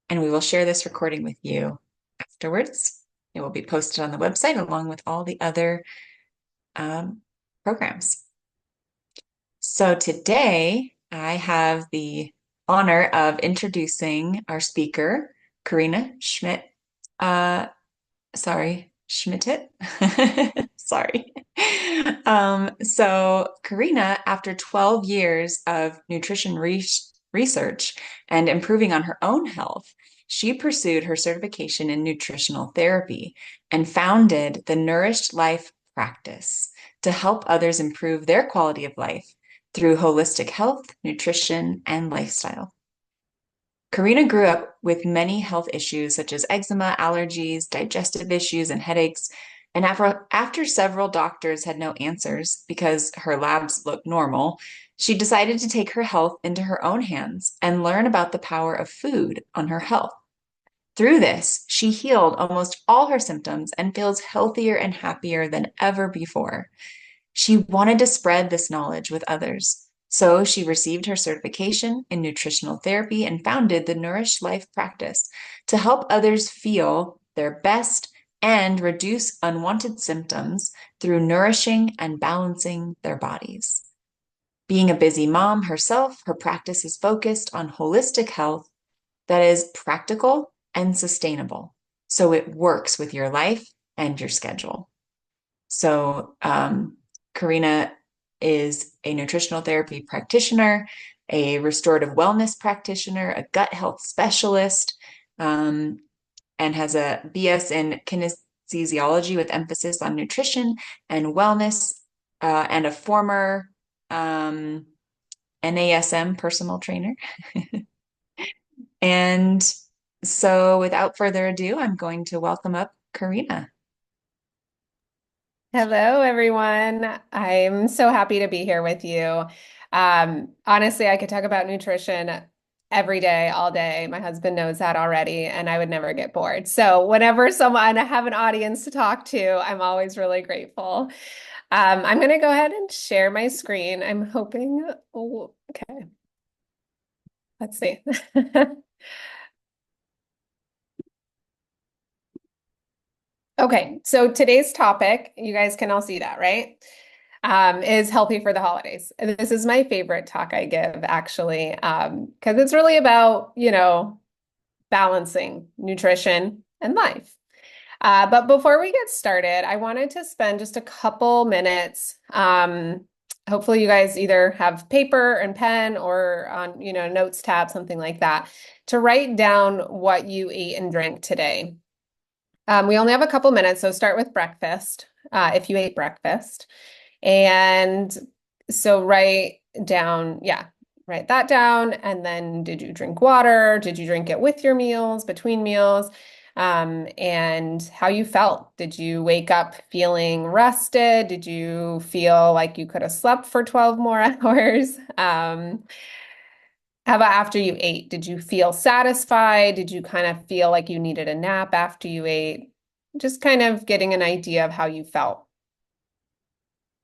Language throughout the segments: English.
and we will share this recording with you afterwards. It will be posted on the website along with all the other um, programs. So today I have the honor of introducing our speaker, Koreana Schmidt. Uh, Schmittat. Sorry. So Koreana, after 12 years of nutrition research and improving on her own health, she pursued her certification in nutritional therapy and founded the Nourished Life practice to help others improve their quality of life through holistic health, nutrition, and lifestyle. Koreana grew up with many health issues such as eczema, allergies, digestive issues, and headaches. And after several doctors had no answers because her labs looked normal, she decided to take her health into her own hands and learn about the power of food on her health. Through this, she healed almost all her symptoms and feels healthier and happier than ever before. She wanted to spread this knowledge with others. So she received her certification in nutritional therapy and founded the Nourished Life practice to help others feel their best and reduce unwanted symptoms through nourishing and balancing their bodies. Being a busy mom herself, her practice is focused on holistic health that is practical and sustainable. So it works with your life and your schedule. So, Koreana is a nutritional therapy practitioner, a restorative wellness practitioner, a gut health specialist, um, and has a BS in kinesiology with emphasis on nutrition and wellness, and a former NASM personal trainer. And so, without further ado, I'm going to welcome up Koreana. Hello, everyone. I'm so happy to be here with you. Honestly, I could talk about nutrition every day, all day. My husband knows that already, and I would never get bored. So, whenever I have an audience to talk to, I'm always really grateful. I'm going to go ahead and share my screen. I'm hoping, oh, okay, let's see. Okay, so today's topic, you guys can all see that, right? Is healthy for the holidays. And this is my favorite talk I give, actually, because it's really about, balancing nutrition and life. But before we get started, I wanted to spend just a couple minutes. Hopefully, you guys either have paper and pen or on, notes tab, something like that, to write down what you ate and drank today. We only have a couple minutes, so start with breakfast, if you ate breakfast. And so write that down. And then did you drink water? Did you drink it with your meals, between meals? And how you felt. Did you wake up feeling rested? Did you feel like you could have slept for 12 more hours? How about after you ate? Did you feel satisfied? Did you kind of feel like you needed a nap after you ate? Just kind of getting an idea of how you felt.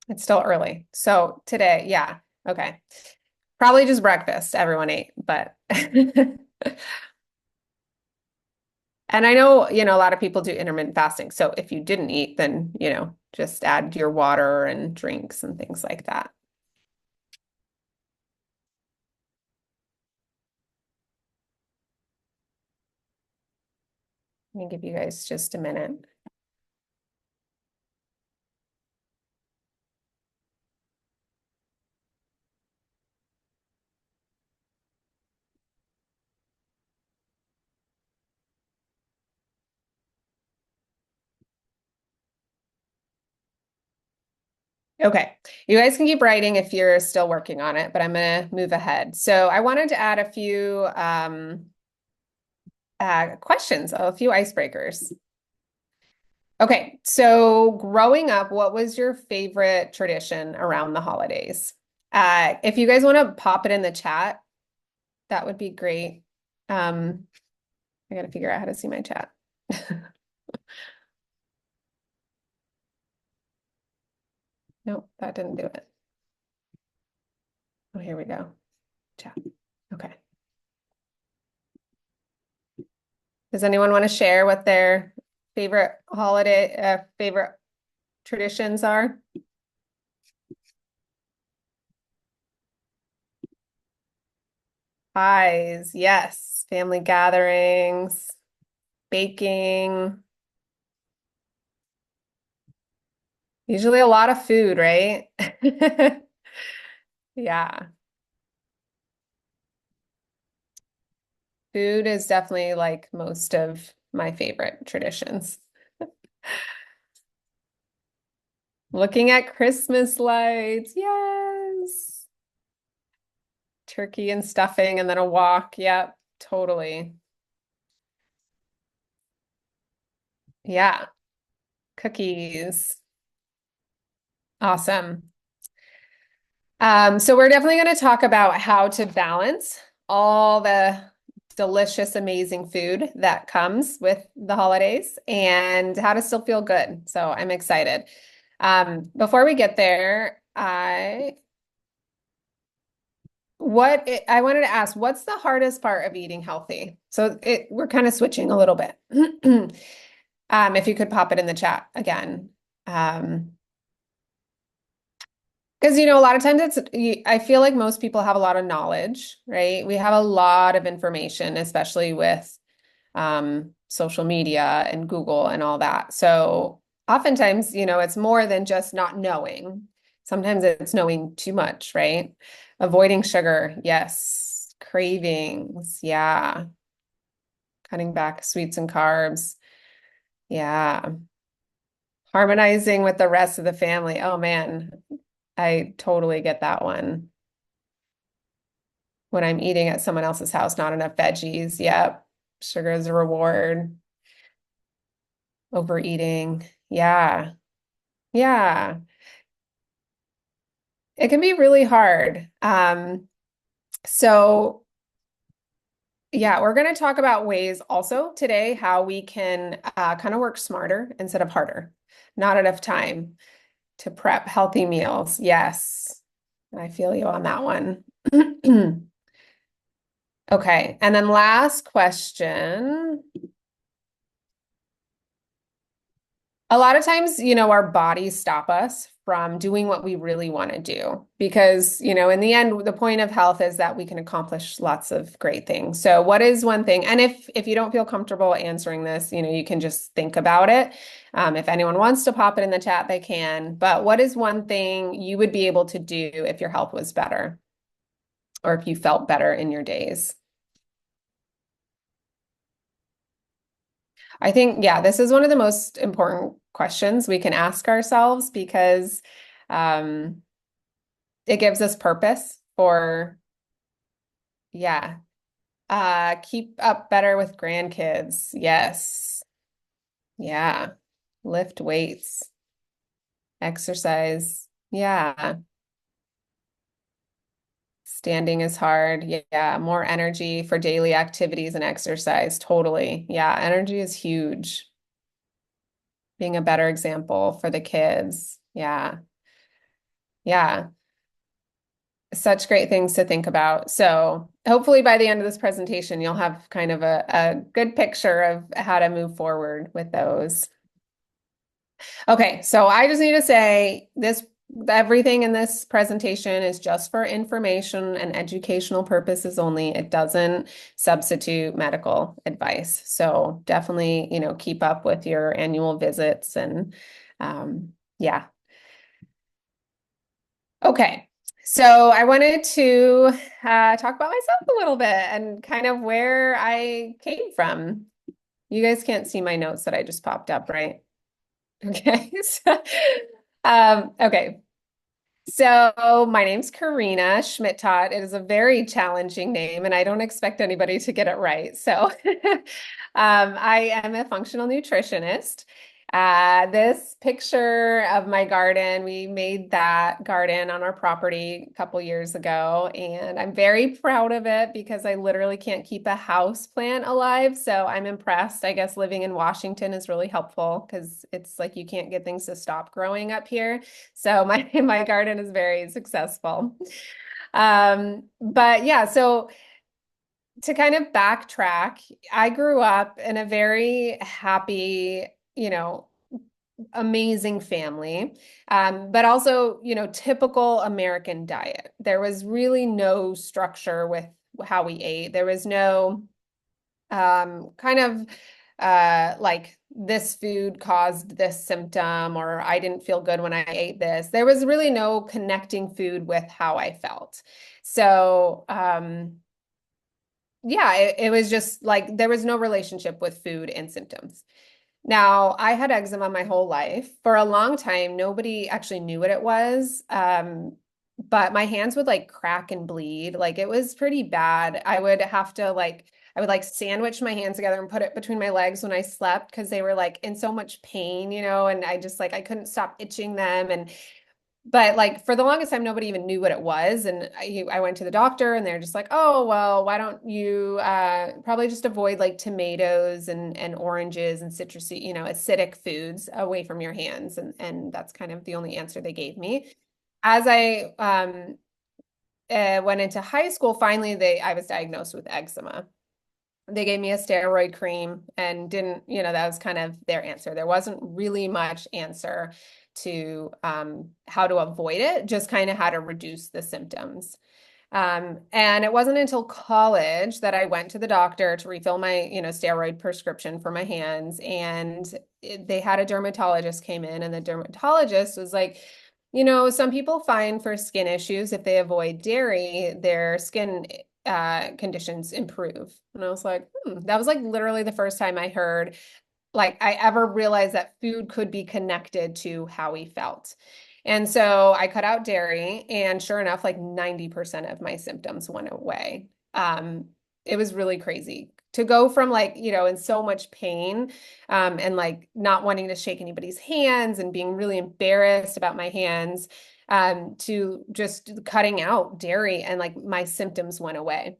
It's still early. So today, yeah, okay. Probably just breakfast everyone ate, but and I know, a lot of people do intermittent fasting. So if you didn't eat, then, just add your water and drinks and things like that. Let me give you guys just a minute. Okay, you guys can keep writing if you're still working on it, but I'm going to move ahead. So I wanted to add a few questions, a few icebreakers. Okay, so growing up, what was your favorite tradition around the holidays? If you guys want to pop it in the chat, that would be great. I got to figure out how to see my chat. Nope, that didn't do it. Oh, here we go. Chat. Okay. Does anyone want to share what their favorite holiday, favorite traditions are? Pies, yes. Family gatherings, baking. Usually a lot of food, right? Yeah. Food is definitely like most of my favorite traditions. Looking at Christmas lights. Yes. Turkey and stuffing and then a walk. Yep, totally. Yeah. Cookies. Awesome. So we're definitely going to talk about how to balance all the delicious, amazing food that comes with the holidays and how to still feel good. So I'm excited. Before we get there, I wanted to ask, what's the hardest part of eating healthy? So we're kind of switching a little bit. If you could pop it in the chat again. Um, Because, a lot of times I feel like most people have a lot of knowledge, right? We have a lot of information, especially with social media and Google and all that. So oftentimes, it's more than just not knowing. Sometimes it's knowing too much, right? Avoiding sugar, yes. Cravings, yeah. Cutting back sweets and carbs, yeah. Harmonizing with the rest of the family. Oh man, I totally get that one. When I'm eating at someone else's house, not enough veggies. Yep. Sugar is a reward. Overeating. Yeah. Yeah. It can be really hard. So yeah, we're going to talk about ways also today how we can kind of work smarter instead of harder. Not enough time to prep healthy meals. Yes. I feel you on that one. Okay. And then last question. A lot of times, our bodies stop us from doing what we really want to do because, in the end, the point of health is that we can accomplish lots of great things. So, what is one thing? And if you don't feel comfortable answering this, you can just think about it. If anyone wants to pop it in the chat, they can. But what is one thing you would be able to do if your health was better or if you felt better in your days? I think, yeah, this is one of the most important questions we can ask ourselves because um, it gives us purpose for, yeah, keep up better with grandkids. Yes. Yeah. Lift weights, exercise. Yeah. Standing is hard. Yeah. More energy for daily activities and exercise. Totally. Yeah. Energy is huge. Being a better example for the kids. Yeah. Yeah. Such great things to think about. So hopefully by the end of this presentation, you'll have kind of a good picture of how to move forward with those. Okay, so I just need to say everything in this presentation is just for information and educational purposes only. It doesn't substitute medical advice. So definitely, keep up with your annual visits and yeah. Okay, so I wanted to talk about myself a little bit and kind of where I came from. You guys can't see my notes that I just popped up, right? Okay. Okay. So my name's Koreana Schmittat. It is a very challenging name, and I don't expect anybody to get it right. So I am a functional nutritionist. This picture of my garden, we made that garden on our property a couple years ago, and I'm very proud of it because I literally can't keep a house plant alive. So I'm impressed. I guess living in Washington is really helpful because it's like you can't get things to stop growing up here. So my garden is very successful. But yeah, so to kind of backtrack, I grew up in a very happy, you know, amazing family, but also, typical American diet. There was really no structure with how we ate. There was no kind of like this food caused this symptom, or I didn't feel good when I ate this. There was really no connecting food with how I felt. So, yeah, it was just like there was no relationship with food and symptoms. Now, I had eczema my whole life. For a long time, nobody actually knew what it was. But my hands would like crack and bleed. Like it was pretty bad. I would like sandwich my hands together and put it between my legs when I slept because they were like in so much pain, and I just like I couldn't stop itching them. But like for the longest time, nobody even knew what it was. And I went to the doctor and they're just like, oh, well, why don't you probably just avoid like tomatoes and oranges and citrusy, acidic foods away from your hands. And that's kind of the only answer they gave me. As I went into high school, finally I was diagnosed with eczema. They gave me a steroid cream and didn't, that was kind of their answer. There wasn't really much answer to how to avoid it, just kind of how to reduce the symptoms. And it wasn't until college that I went to the doctor to refill my, steroid prescription for my hands. And they had a dermatologist came in, and the dermatologist was like, some people find for skin issues, if they avoid dairy, their skin conditions improve. And I was like, that was like literally the first time I heard, like, I ever realized that food could be connected to how we felt. And so I cut out dairy, and sure enough, like 90% of my symptoms went away. It was really crazy to go from like, in so much pain, and like not wanting to shake anybody's hands and being really embarrassed about my hands, to just cutting out dairy, and like my symptoms went away.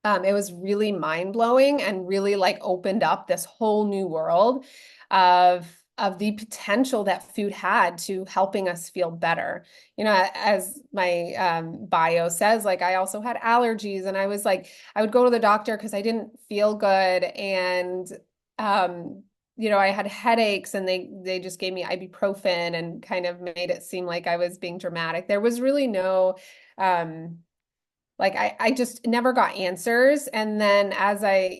It was really mind blowing and really like opened up this whole new world of the potential that food had to helping us feel better. As my bio says, like I also had allergies, and I was like, I would go to the doctor because I didn't feel good, and I had headaches, and they just gave me ibuprofen and kind of made it seem like I was being dramatic. There was really no like I just never got answers. And then as I,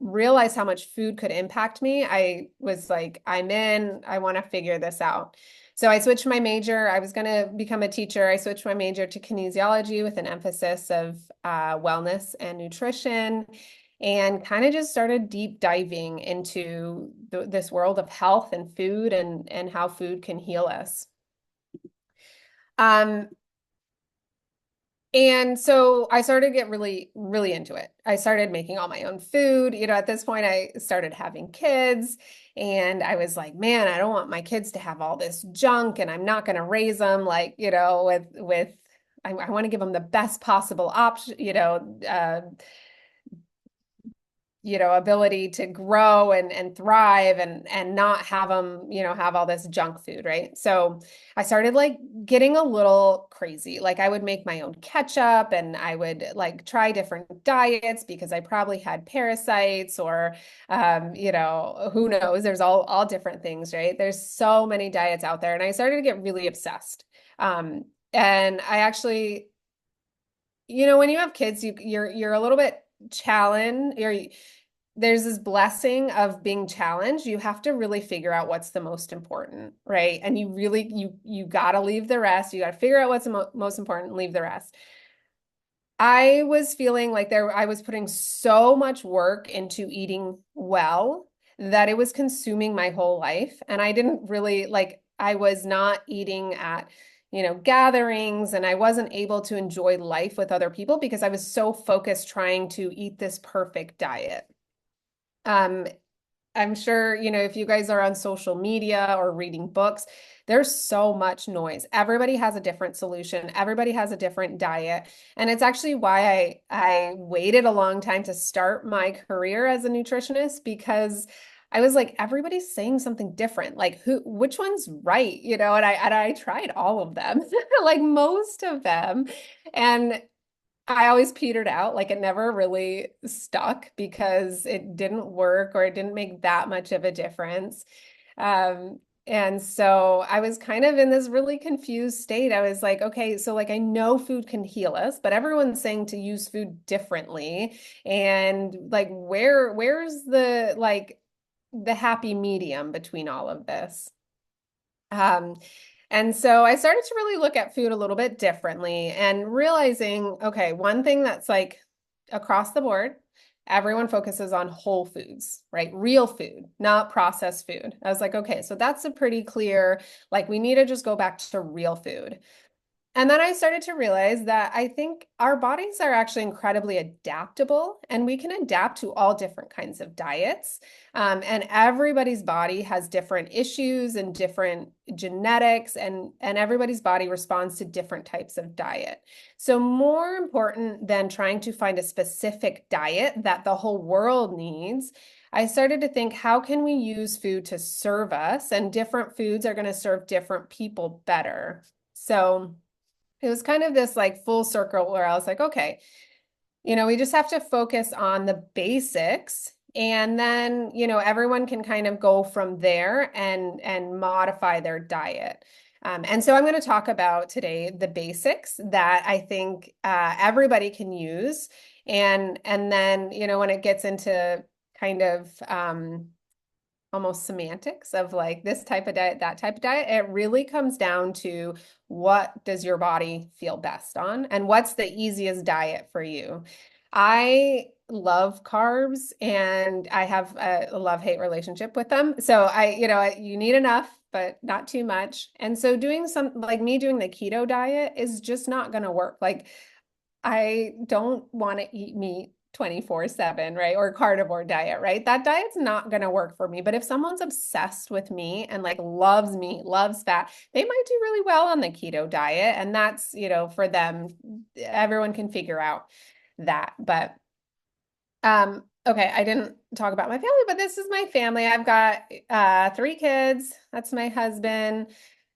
realized how much food could impact me, I was like, I'm in, I want to figure this out. So I switched my major. I was going to become a teacher. I switched my major to kinesiology with an emphasis of wellness and nutrition, and kind of just started deep diving into this world of health and food, and how food can heal us. Um, And so I started to get really, really into it. I started making all my own food. At this point, I started having kids, and I was like, man, I don't want my kids to have all this junk, and I'm not going to raise them like, I want to give them the best possible option, ability to grow and thrive, and not have them, have all this junk food, right? So I started like getting a little crazy. Like I would make my own ketchup, and I would like try different diets because I probably had parasites, or who knows? There's all different things, right? There's so many diets out there, and I started to get really obsessed. And I actually, when you have kids, you're a little bit challenged. There's this blessing of being challenged. You have to really figure out what's the most important, right? And you really you got to leave the rest. You got to figure out what's the most important and leave the rest. I was feeling like I was putting so much work into eating well that it was consuming my whole life, and I didn't really like I was not eating at gatherings, and I wasn't able to enjoy life with other people because I was so focused trying to eat this perfect diet. Um, I'm sure, if you guys are on social media or reading books, there's so much noise. Everybody has a different solution. Everybody has a different diet. And it's actually why I waited a long time to start my career as a nutritionist, because I was like, everybody's saying something different. Like which one's right? And I tried all of them, like most of them. And I always petered out. Like it never really stuck because it didn't work or it didn't make that much of a difference. Um, and so I was kind of in this really confused state. I was like, okay, so like I know food can heal us, but everyone's saying to use food differently. And like where's the like the happy medium between all of this? Um, and so I started to really look at food a little bit differently and realizing, okay, one thing that's like across the board, everyone focuses on whole foods, right? Real food, not processed food. I was like, okay, so that's a pretty clear, like we need to just go back to real food. And then I started to realize that I think our bodies are actually incredibly adaptable and we can adapt to all different kinds of diets. And everybody's body has different issues and different genetics, and everybody's body responds to different types of diet. So, more important than trying to find a specific diet that the whole world needs, I started to think, how can we use food to serve us? And different foods are going to serve different people better. So, it was kind of this like full circle where I was like, okay, we just have to focus on the basics and then, everyone can kind of go from there and modify their diet. And so I'm going to talk about today the basics that I think everybody can use. And then, when it gets into kind of almost semantics of like this type of diet, that type of diet, it really comes down to what does your body feel best on and what's the easiest diet for you. I love carbs and I have a love-hate relationship with them. So you need enough, but not too much. And so doing some like me doing the keto diet is just not going to work. Like I don't want to eat meat 24/7, right? Or carnivore diet, right? That diet's not going to work for me. But if someone's obsessed with meat and like loves meat, loves fat, they might do really well on the keto diet. And that's, for them, everyone can figure out that. But okay, I didn't talk about my family, but this is my family. I've got three kids. That's my husband.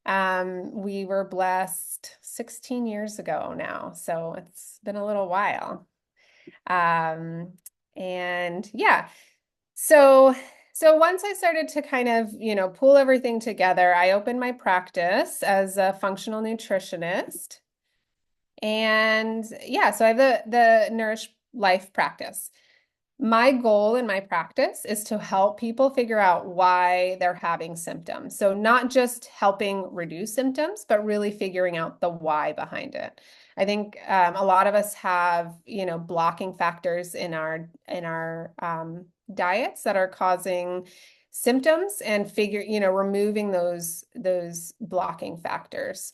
We were blessed 16 years ago now, so it's been a little while. Um, and yeah, so once I started to kind of, pull everything together, I opened my practice as a functional nutritionist. And yeah, so I have the Nourish Life practice. My goal in my practice is to help people figure out why they're having symptoms. So not just helping reduce symptoms, but really figuring out the why behind it. I think a lot of us have, blocking factors in our diets that are causing symptoms and removing those blocking factors.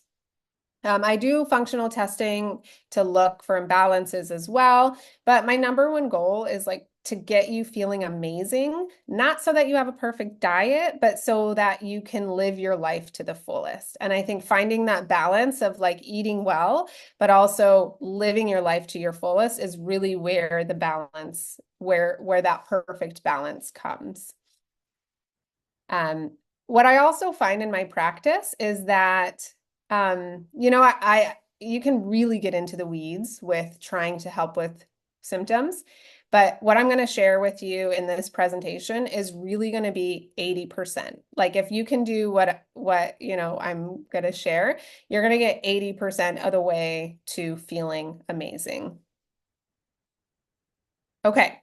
I do functional testing to look for imbalances as well, but my number one goal is like to get you feeling amazing, not so that you have a perfect diet, but so that you can live your life to the fullest. And I think finding that balance of like eating well, but also living your life to your fullest is really where the balance, where that perfect balance comes. Um, what I also find in my practice is that, you can really get into the weeds with trying to help with symptoms. But what I'm going to share with you in this presentation is really going to be 80%. Like if you can do what, I'm going to share, you're going to get 80% of the way to feeling amazing. Okay.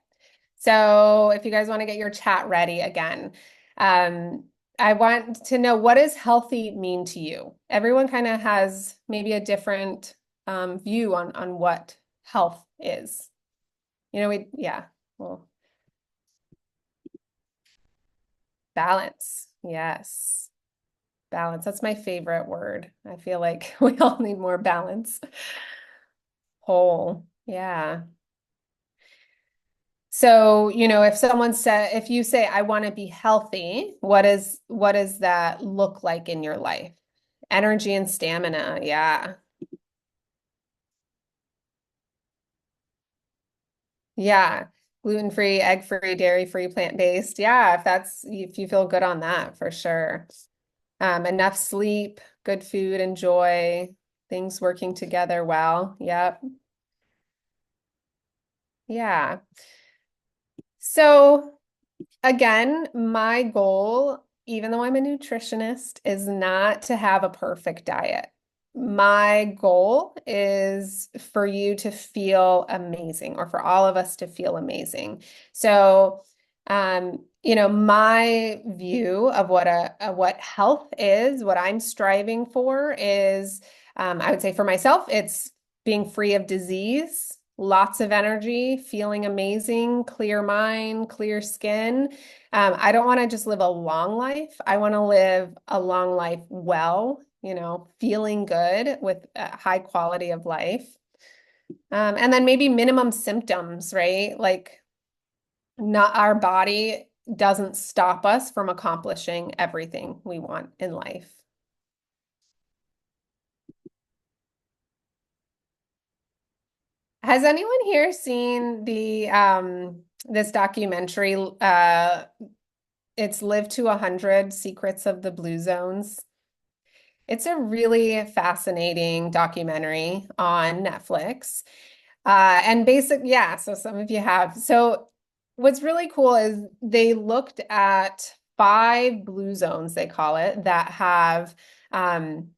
So if you guys want to get your chat ready again, um, I want to know, what does healthy mean to you? Everyone kind of has maybe a different view on what health is. Yeah, well, balance. Yes, balance. That's my favorite word. I feel like we all need more balance. Whole. Yeah. So, if you say, I want to be healthy, what does that look like in your life? Energy and stamina. Yeah. Yeah. Gluten-free, egg-free, dairy-free, plant-based. Yeah, if you feel good on that, for sure. Enough sleep, good food and joy, things working together well. Yep. Yeah. So again, my goal, even though I'm a nutritionist, is not to have a perfect diet. My goal is for you to feel amazing, or for all of us to feel amazing. So, my view of what health is, what I'm striving for is, I would say for myself, it's being free of disease, lots of energy, feeling amazing, clear mind, clear skin. I don't want to just live a long life. I want to live a long life well, feeling good with a high quality of life. And then maybe minimum symptoms, right? Like not our body doesn't stop us from accomplishing everything we want in life. Has anyone here seen the this documentary? It's Live to 100 Secrets of the Blue Zones. It's a really fascinating documentary on Netflix. Yeah, so some of you have. So what's really cool is they looked at five blue zones, they call it, that have um,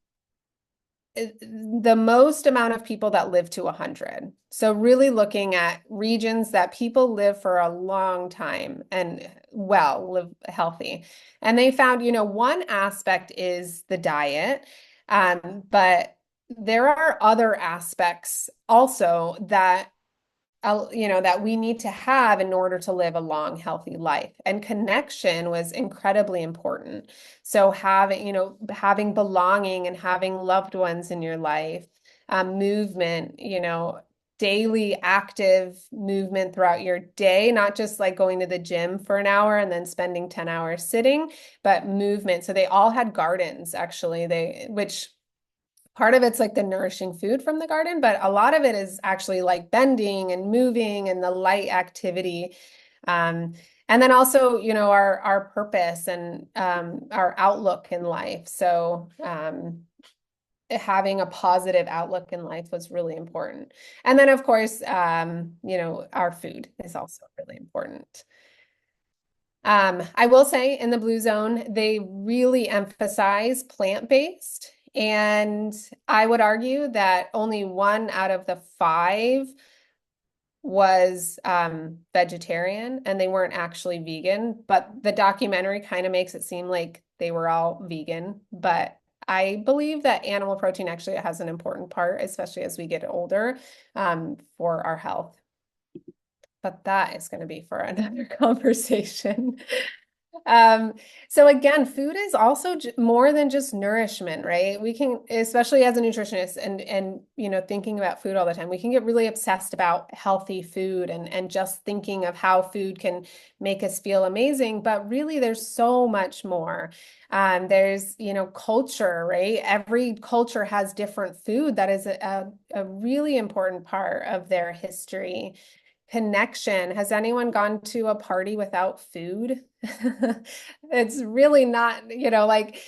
the most amount of people that live to 100. So really looking at regions that people live for a long time and live healthy. And they found, one aspect is the diet, but there are other aspects also that we need to have in order to live a long, healthy life. And connection was incredibly important. So having belonging and having loved ones in your life, movement, daily active movement throughout your day, not just like going to the gym for an hour and then spending 10 hours sitting, but movement. So they all had gardens, actually, which part of it's like the nourishing food from the garden, but a lot of it is actually like bending and moving and the light activity. Um, and then also, our purpose and our outlook in life. So having a positive outlook in life was really important. And then, of course, our food is also really important. I will say in the Blue Zone, they really emphasize plant-based. And I would argue that only one out of the five was vegetarian and they weren't actually vegan. But the documentary kind of makes it seem like they were all vegan. But I believe that animal protein actually has an important part, especially as we get older, for our health. But that is going to be for another conversation. Um, so again, food is also more than just nourishment, right? We can, especially as a nutritionist and thinking about food all the time, we can get really obsessed about healthy food and just thinking of how food can make us feel amazing. But really, there's so much more. There's, culture, right? Every culture has different food that is a really important part of their history. Connection. Has anyone gone to a party without food? It's really not, like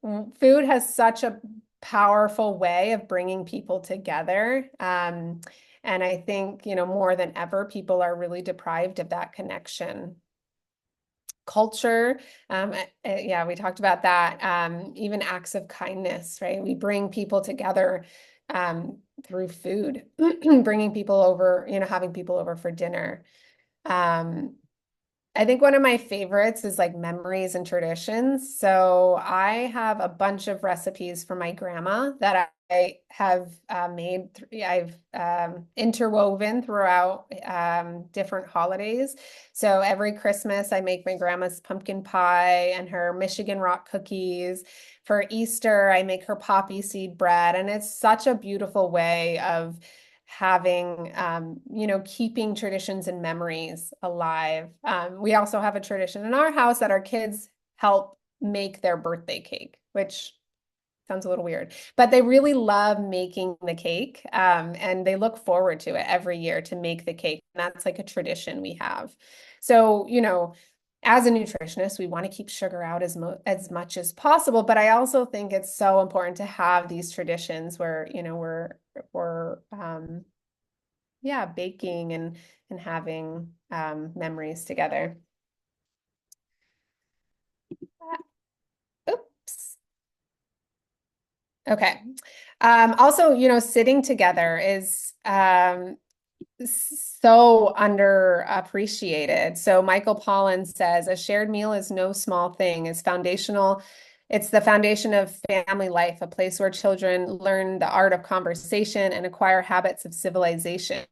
food has such a powerful way of bringing people together. And I think, more than ever, people are really deprived of that connection. Culture, yeah, we talked about that. Even acts of kindness, right? We bring people together through food, bringing people over, having people over for dinner. Um, I think one of my favorites is like memories and traditions. So I have a bunch of recipes from my grandma that I have I've interwoven throughout different holidays. So every Christmas, I make my grandma's pumpkin pie and her Michigan rock cookies. For Easter, I make her poppy seed bread. And it's such a beautiful way of having keeping traditions and memories alive. We also have a tradition in our house that our kids help make their birthday cake, which sounds a little weird, but they really love making the cake, and they look forward to it every year to make the cake. And that's like a tradition we have. So, as a nutritionist, we want to keep sugar out as much as possible, but I also think it's so important to have these traditions where, we're yeah, baking and having memories together. Oops. Okay. Also, sitting together is so underappreciated. So Michael Pollan says a shared meal is no small thing. It's foundational. It's the foundation of family life, a place where children learn the art of conversation and acquire habits of civilization.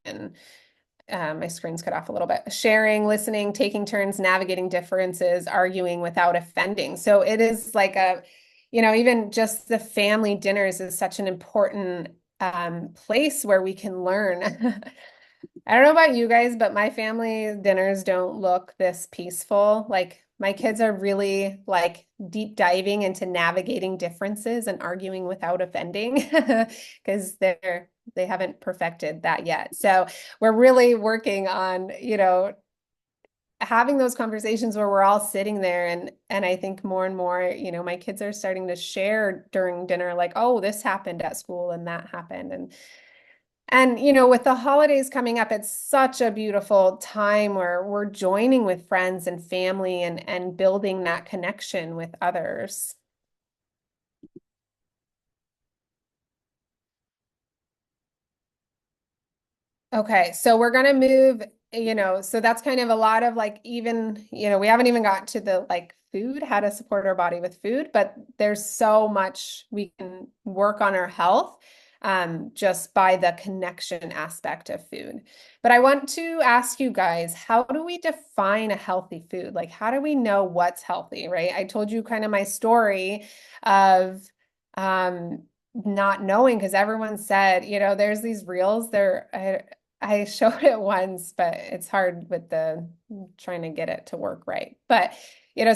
My screen's cut off a little bit. Sharing, listening, taking turns, navigating differences, arguing without offending. So it is like even just the family dinners is such an important place where we can learn. I don't know about you guys, but my family dinners don't look this peaceful. Like my kids are really like deep diving into navigating differences and arguing without offending because they haven't perfected that yet. So we're really working on, having those conversations where we're all sitting there and I think more and more, my kids are starting to share during dinner like, oh, this happened at school and that happened. And with the holidays coming up, it's such a beautiful time where we're joining with friends and family and building that connection with others. Okay, so we're gonna move, so that's kind of a lot of like even, we haven't even got to the like food, how to support our body with food, but there's so much we can work on our health just by the connection aspect of food. But I want to ask you guys, how do we define a healthy food? Like, how do we know what's healthy, right? I told you kind of my story of not knowing because everyone said, there's these reels there. I showed it once, but it's hard with the trying to get it to work right. But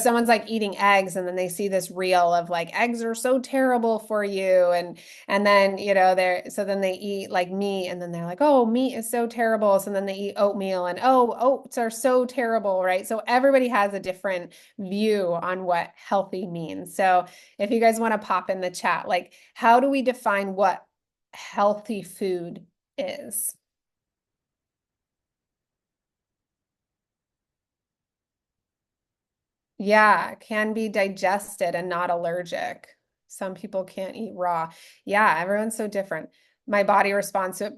someone's like eating eggs and then they see this reel of like eggs are so terrible for you and then then they eat like meat and then they're like, oh, meat is so terrible. So then they eat oatmeal and oh, oats are so terrible, right? So everybody has a different view on what healthy means. So if you guys want to pop in the chat, like how do we define what healthy food is? Yeah, can be digested and not allergic. Some people can't eat raw. Yeah, everyone's so different. My body responds to it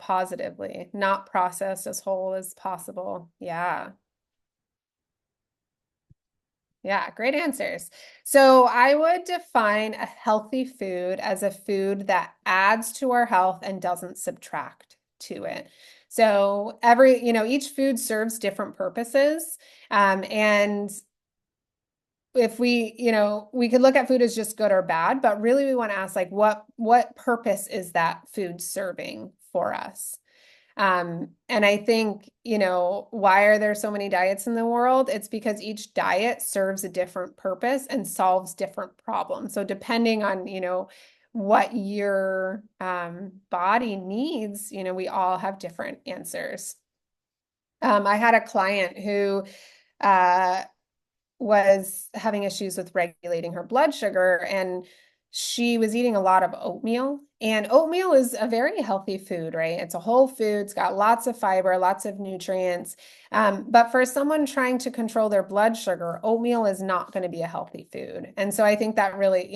positively, not processed as whole as possible. Yeah. Yeah, great answers. So I would define a healthy food as a food that adds to our health and doesn't subtract to it. So each food serves different purposes. And if we could look at food as just good or bad, but really we want to ask like what purpose is that food serving for us? And I think, why are there so many diets in the world? It's because each diet serves a different purpose and solves different problems. So depending on, what your body needs, we all have different answers. I had a client who uh, was having issues with regulating her blood sugar and she was eating a lot of oatmeal. And oatmeal is a very healthy food, right? It's a whole food, it's got lots of fiber, lots of nutrients. But for someone trying to control their blood sugar, oatmeal is not going to be a healthy food. And so I think that really,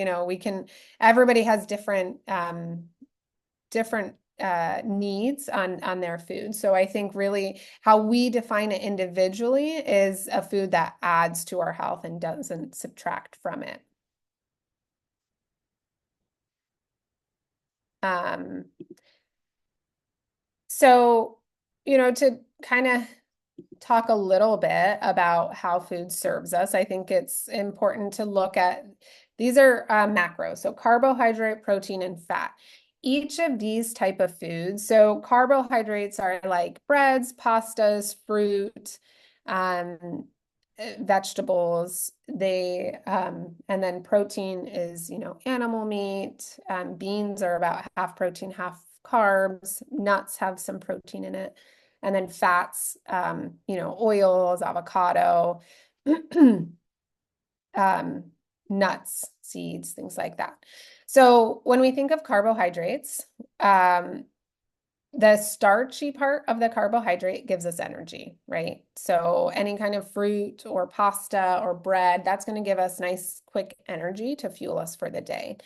everybody has different needs on their food. So I think really how we define it individually is a food that adds to our health and doesn't subtract from it. Um, so, to kind of talk a little bit about how food serves us, I think it's important to look at these are macros, so carbohydrate, protein, and fat. Each of these type of foods, so carbohydrates are like breads, pastas, fruit, um, vegetables. And then protein is, animal meat. Beans are about half protein, half carbs. Nuts have some protein in it. And then fats, oils, avocado, um, nuts, seeds, things like that. So when we think of carbohydrates, the starchy part of the carbohydrate gives us energy, right? So any kind of fruit or pasta or bread, that's going to give us nice, quick energy to fuel us for the day.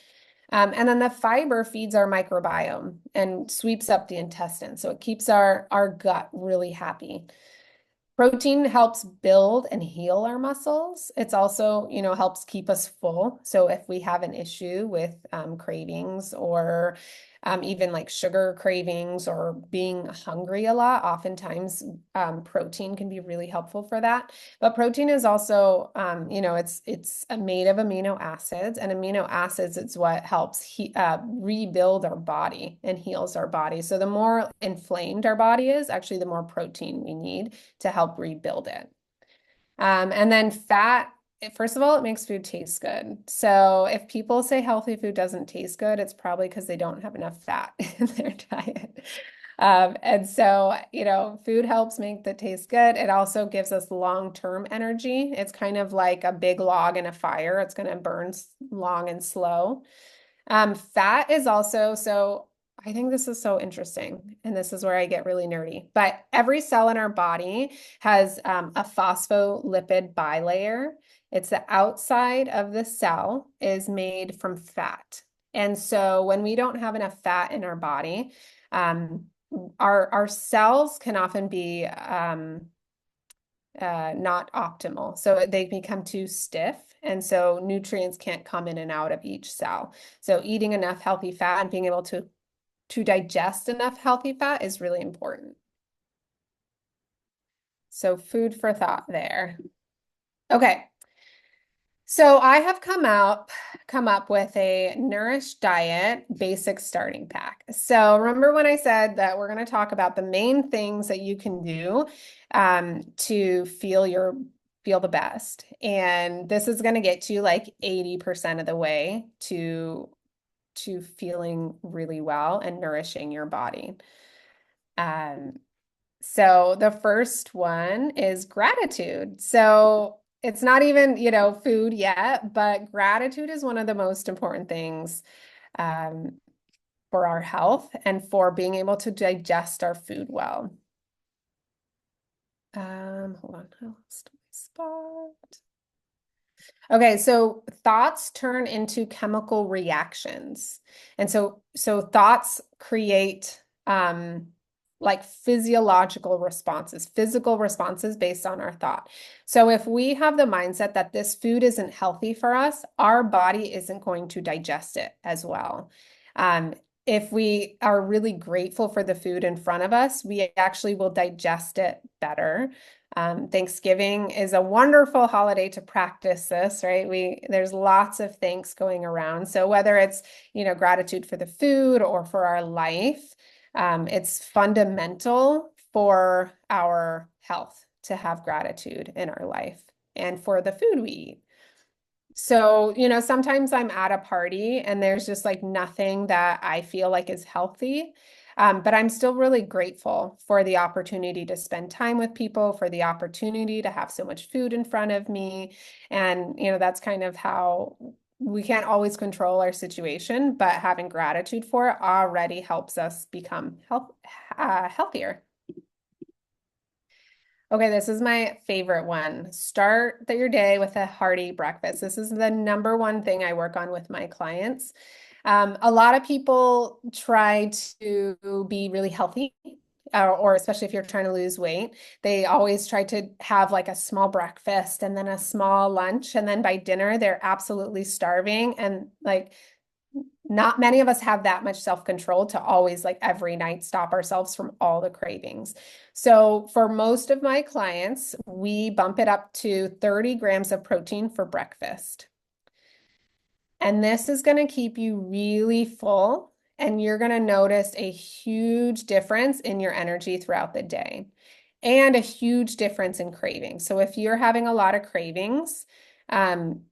And then the fiber feeds our microbiome and sweeps up the intestine. So it keeps our gut really happy. Protein helps build and heal our muscles. It's also, helps keep us full. So if we have an issue with cravings or even like sugar cravings or being hungry a lot, oftentimes protein can be really helpful for that. But protein is also, it's made of amino acids, and amino acids is what helps rebuild our body and heals our body. So the more inflamed our body is, actually, the more protein we need to help rebuild it. And then fat, first of all, it makes food taste good. So if people say healthy food doesn't taste good, it's probably because they don't have enough fat in their diet. And so, food helps make the taste good. It also gives us long-term energy. It's kind of like a big log in a fire. It's going to burn long and slow. Fat is also, so I think this is so interesting, and this is where I get really nerdy. But every cell in our body has a phospholipid bilayer. It's the outside of the cell is made from fat. And so when we don't have enough fat in our body, our cells can often be not optimal. So they become too stiff. And so nutrients can't come in and out of each cell. So eating enough healthy fat and being able to digest enough healthy fat is really important. So food for thought there. Okay. So I have come up with a Nourished diet basic starting pack. So remember when I said that we're going to talk about the main things that you can do to feel the best. And this is going to get you like 80% of the way to feeling really well and nourishing your body. Um, so the first one is gratitude. So it's not even, food yet, but gratitude is one of the most important things for our health and for being able to digest our food well. Hold on, I lost my spot. Okay, so thoughts turn into chemical reactions. And so thoughts create like physiological responses, physical responses based on our thought. So if we have the mindset that this food isn't healthy for us, our body isn't going to digest it as well. If we are really grateful for the food in front of us, we actually will digest it better. Thanksgiving is a wonderful holiday to practice this, right? There's lots of thanks going around. So whether it's, gratitude for the food or for our life, it's fundamental for our health to have gratitude in our life and for the food we eat. So, sometimes I'm at a party and there's just like nothing that I feel like is healthy. But I'm still really grateful for the opportunity to spend time with people, for the opportunity to have so much food in front of me. And, that's kind of how we can't always control our situation, but having gratitude for it already helps us become healthier. Okay, this is my favorite one. Start your day with a hearty breakfast. This is the number one thing I work on with my clients. A lot of people try to be really healthy, or especially if you're trying to lose weight, they always try to have like a small breakfast and then a small lunch. And then by dinner, they're absolutely starving. And like, not many of us have that much self-control to always like every night stop ourselves from all the cravings. So for most of my clients, we bump it up to 30 grams of protein for breakfast. And this is going to keep you really full, and you're going to notice a huge difference in your energy throughout the day and a huge difference in cravings. So if you're having a lot of cravings,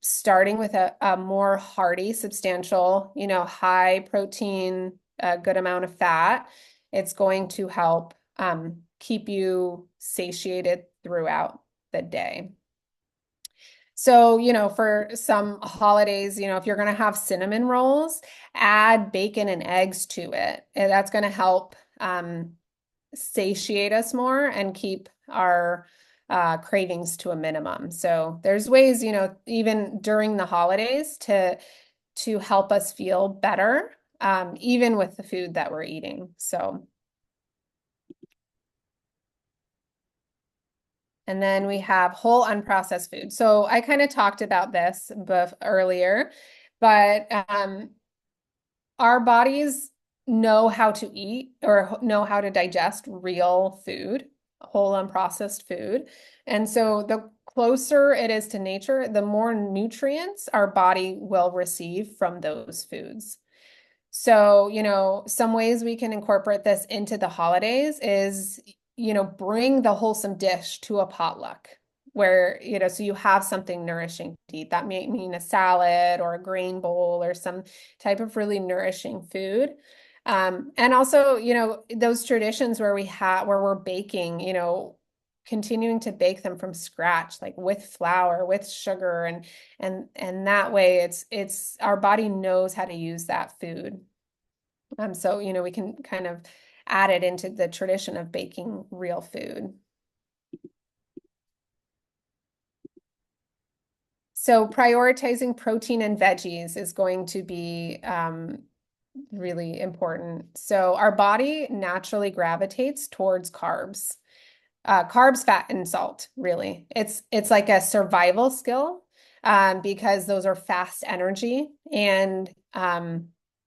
starting with a more hearty, substantial, high protein, a good amount of fat, it's going to help keep you satiated throughout the day. So, for some holidays, if you're going to have cinnamon rolls, add bacon and eggs to it. And that's going to help satiate us more and keep our cravings to a minimum. So there's ways, even during the holidays to help us feel better, even with the food that we're eating. So, and then we have whole unprocessed food. So I kind of talked about this earlier, but our bodies know how to eat or know how to digest real food, whole unprocessed food. And so the closer it is to nature, the more nutrients our body will receive from those foods. So, some ways we can incorporate this into the holidays is, bring the wholesome dish to a potluck where, so you have something nourishing to eat. That may mean a salad or a grain bowl or some type of really nourishing food. And also, those traditions where we're baking, continuing to bake them from scratch, like with flour, with sugar, and that way it's our body knows how to use that food. So, we can kind of add it into the tradition of baking real food. So prioritizing protein and veggies is going to be really important. So our body naturally gravitates towards carbs. Carbs, fat, and salt, really. It's like a survival skill, because those are fast energy, and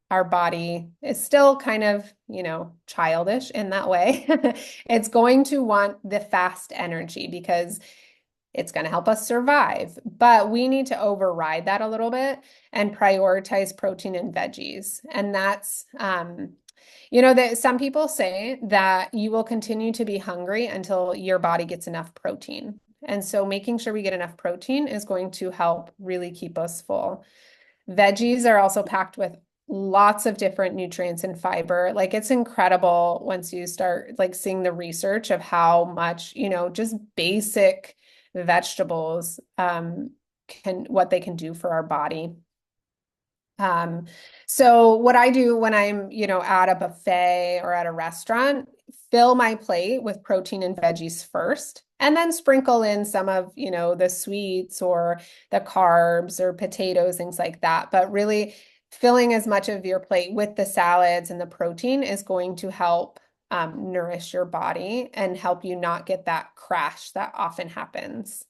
our body is still kind of, childish in that way. It's going to want the fast energy because it's going to help us survive. But we need to override that a little bit and prioritize protein and veggies. And that's, that some people say that you will continue to be hungry until your body gets enough protein. And so making sure we get enough protein is going to help really keep us full. Veggies are also packed with lots of different nutrients and fiber. Like it's incredible once you start like seeing the research of how much, just basic vegetables what they can do for our body. Um, so what I do when I'm, at a buffet or at a restaurant, fill my plate with protein and veggies first, and then sprinkle in some of, the sweets or the carbs or potatoes, things like that. But really filling as much of your plate with the salads and the protein is going to help nourish your body and help you not get that crash that often happens.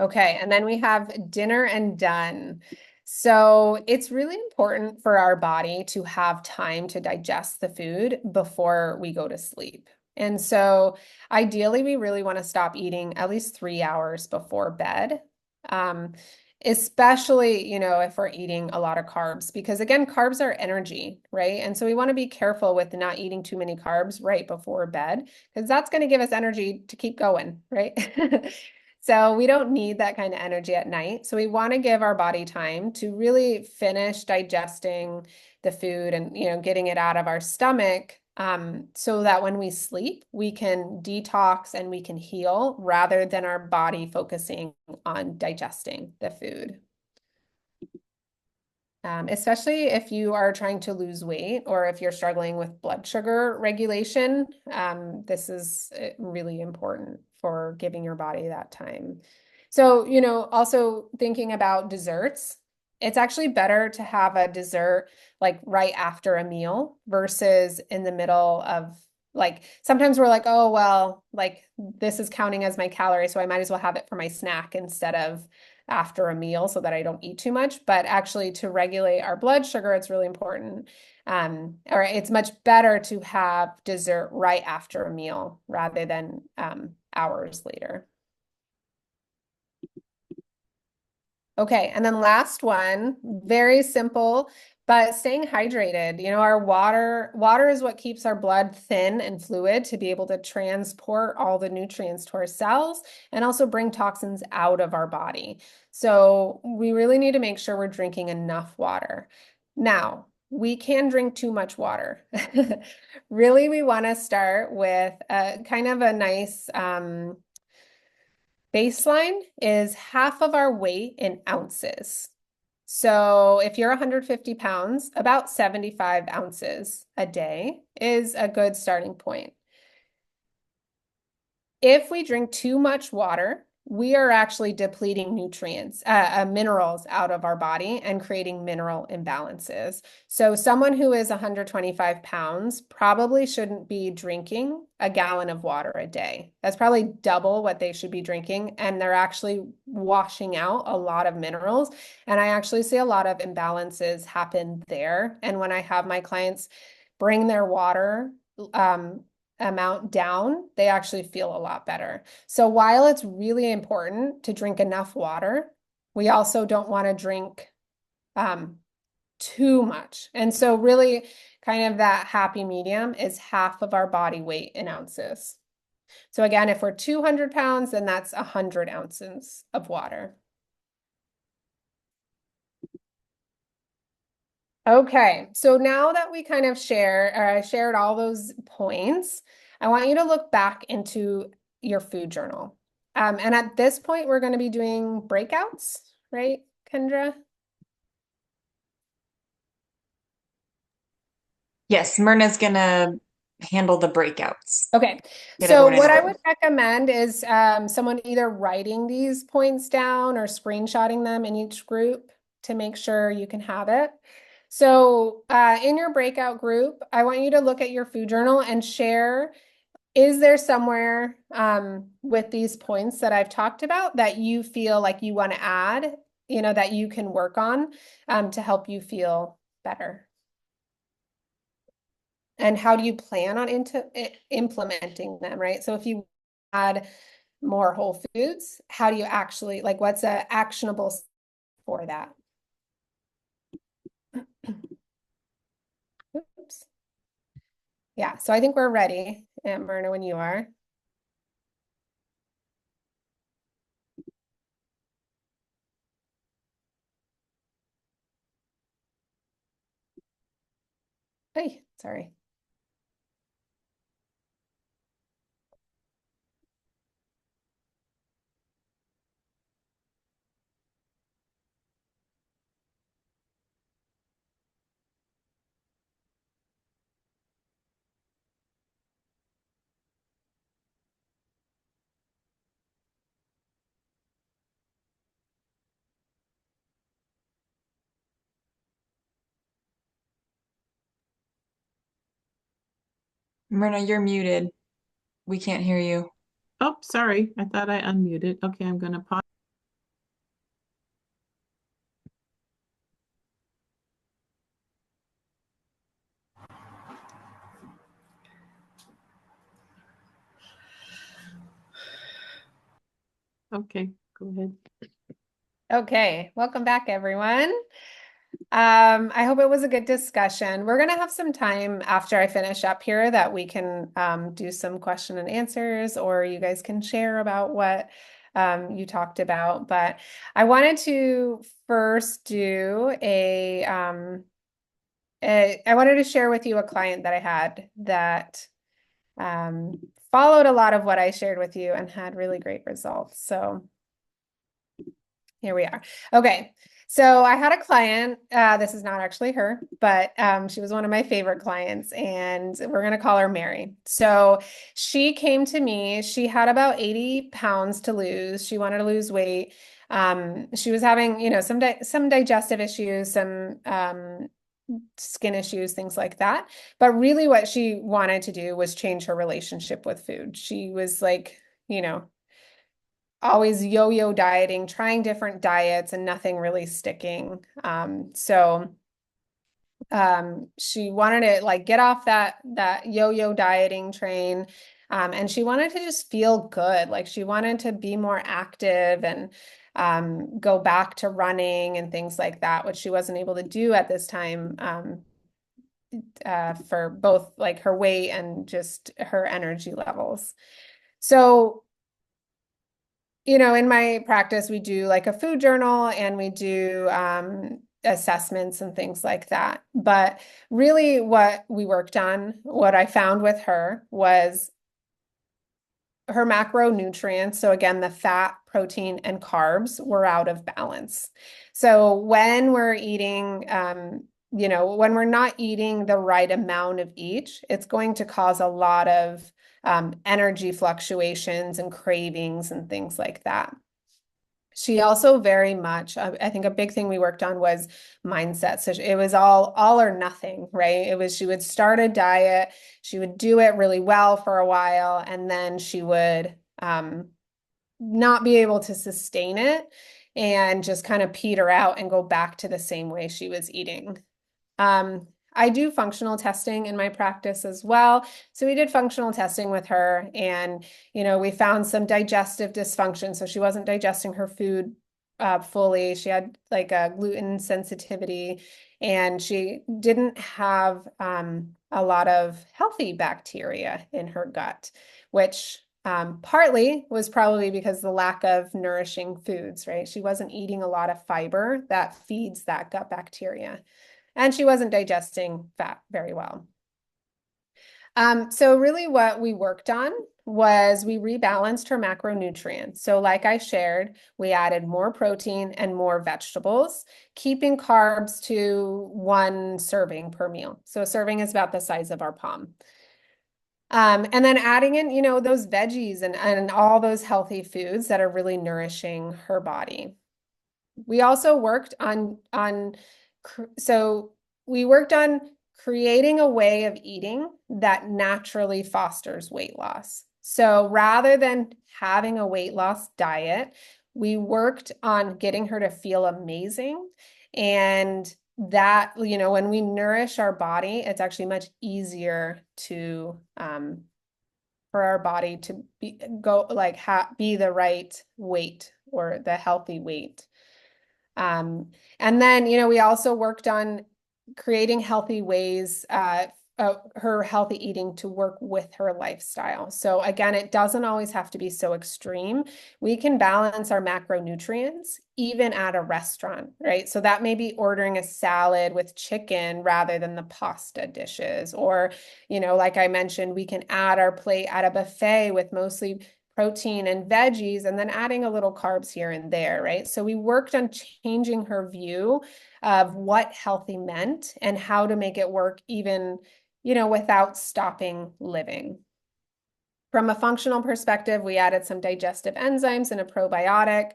Okay, and then we have dinner and done. So it's really important for our body to have time to digest the food before we go to sleep. And so ideally, we really want to stop eating at least 3 hours before bed. Um, Especially, if we're eating a lot of carbs, because again, carbs are energy, right? And so we want to be careful with not eating too many carbs right before bed, because that's going to give us energy to keep going, right? So we don't need that kind of energy at night. So we want to give our body time to really finish digesting the food and, getting it out of our stomach, so that when we sleep, we can detox and we can heal rather than our body focusing on digesting the food. Especially if you are trying to lose weight or if you're struggling with blood sugar regulation, this is really important for giving your body that time. So, also thinking about desserts, it's actually better to have a dessert like right after a meal versus in the middle of, like, sometimes we're like, oh, well, like this is counting as my calorie, so I might as well have it for my snack instead of after a meal so that I don't eat too much. But actually, to regulate our blood sugar, it's really important. Or it's much better to have dessert right after a meal rather than hours later. Okay, and then last one, very simple, but staying hydrated. Our water is what keeps our blood thin and fluid to be able to transport all the nutrients to our cells and also bring toxins out of our body. So we really need to make sure we're drinking enough water. Now, we can drink too much water. Really, we want to start with a kind of a nice baseline is half of our weight in ounces. So if you're 150 pounds, about 75 ounces a day is a good starting point. If we drink too much water, we are actually depleting nutrients, minerals out of our body and creating mineral imbalances. So, someone who is 125 pounds probably shouldn't be drinking a gallon of water a day. That's probably double what they should be drinking. And they're actually washing out a lot of minerals. And I actually see a lot of imbalances happen there. And when I have my clients bring their water, um, amount down, they actually feel a lot better. So while it's really important to drink enough water, we also don't want to drink um, too much. And so really kind of that happy medium is half of our body weight in ounces. So again, if we're 200 pounds, then that's 100 ounces of water. Okay, so now that we kind of shared all those points, I want you to look back into your food journal. And at this point, we're going to be doing breakouts, right, Kendra? Yes, Myrna's gonna handle the breakouts, Okay, get so everyone in what I order. would recommend is someone either writing these points down or screenshotting them in each group to make sure you can have it. So in your breakout group, I want you to look at your food journal and share. Is there somewhere with these points that I've talked about that you feel like you want to add, that you can work on to help you feel better? And how do you plan on implementing them, right? So if you add more whole foods, how do you actually, like, what's a actionable for that? Oops. Yeah, so I think we're ready, and Myrna, when you are. Hey, sorry. Myrna, you're muted. We can't hear you. Oh, sorry. I thought I unmuted. Okay, I'm going to pause. Okay, go ahead. Okay, welcome back, everyone. I hope it was a good discussion. We're going to have some time after I finish up here that we can do some question and answers, or you guys can share about what you talked about. But I wanted to first do I wanted to share with you a client that I had that followed a lot of what I shared with you and had really great results. So here we are. Okay. So I had a client, this is not actually her, but she was one of my favorite clients, and we're going to call her Mary. So she came to me. She had about 80 pounds to lose. She wanted to lose weight. She was having, some digestive issues, some skin issues, things like that. But really what she wanted to do was change her relationship with food. She was like, you know, always yo-yo dieting, trying different diets and nothing really sticking. She wanted to like get off that yo-yo dieting train. And she wanted to just feel good. Like she wanted to be more active and go back to running and things like that, which she wasn't able to do at this time for both like her weight and just her energy levels. So in my practice, we do like a food journal and we do assessments and things like that. But really, what we worked on, what I found with her was her macronutrients, so again, the fat, protein, and carbs were out of balance. So when we're eating, when we're not eating the right amount of each, it's going to cause a lot of energy fluctuations and cravings and things like that. She also very much, I think a big thing we worked on was mindset. So it was all or nothing, right? It was she would start a diet, she would do it really well for a while, and then she would not be able to sustain it and just kind of peter out and go back to the same way she was eating. I do functional testing in my practice as well. So we did functional testing with her, and we found some digestive dysfunction. So she wasn't digesting her food fully. She had like a gluten sensitivity, and she didn't have a lot of healthy bacteria in her gut, which partly was probably because the lack of nourishing foods, right? She wasn't eating a lot of fiber that feeds that gut bacteria. And she wasn't digesting fat very well. So really what we worked on was we rebalanced her macronutrients. So like I shared, we added more protein and more vegetables, keeping carbs to 1 serving per meal. So a serving is about the size of our palm. And then adding in, those veggies and all those healthy foods that are really nourishing her body. We also worked so we worked on creating a way of eating that naturally fosters weight loss. So rather than having a weight loss diet, we worked on getting her to feel amazing. And that, when we nourish our body, it's actually much easier to for our body to be the right weight or the healthy weight. And then, we also worked on creating healthy ways, her healthy eating to work with her lifestyle. So again, it doesn't always have to be so extreme. We can balance our macronutrients even at a restaurant, right? So that may be ordering a salad with chicken rather than the pasta dishes. Or, like I mentioned, we can add our plate at a buffet with mostly protein and veggies, and then adding a little carbs here and there, right? So we worked on changing her view of what healthy meant and how to make it work even, without stopping living. From a functional perspective, we added some digestive enzymes and a probiotic.